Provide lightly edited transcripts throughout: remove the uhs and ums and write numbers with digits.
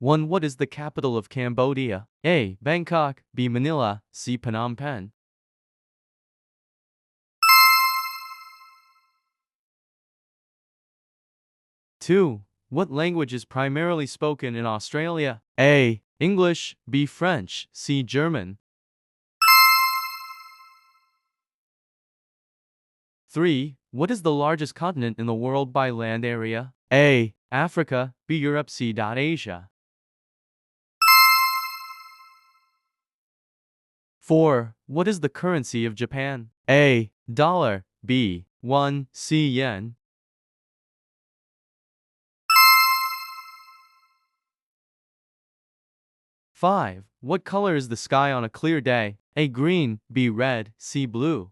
1. What is the capital of Cambodia? A. Bangkok, B. Manila, C. Phnom Penh. 2. What language is primarily spoken in Australia? A. English, B. French, C. German. 3. What is the largest continent in the world by land area? A. Africa, B. Europe, C. Asia. 4. What is the currency of Japan? A. Dollar, B. Won, C. Yen. 5. What color is the sky on a clear day? A. Green, B. Red, C. Blue.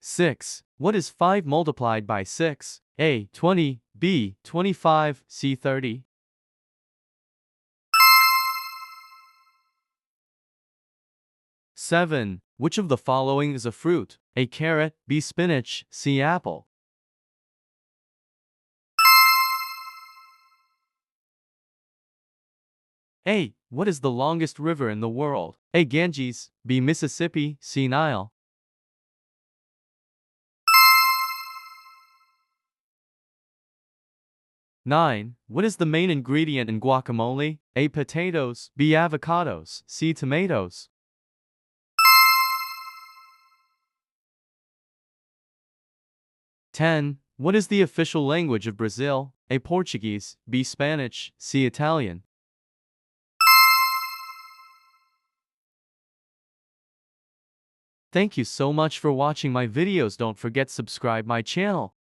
6. What is 5 multiplied by 6? A. 20, B. 25, C. 30. 7. Which of the following is a fruit? A. Carrot, B. Spinach, C. Apple. 8. What is the longest river in the world? A. Ganges, B. Mississippi, C. Nile. 9. What is the main ingredient in guacamole? A. Potatoes, B. Avocados, C. Tomatoes. 10. What is the official language of Brazil? A. Portuguese, B. Spanish, C. Italian. Thank you so much for watching my videos. Don't forget subscribe my channel.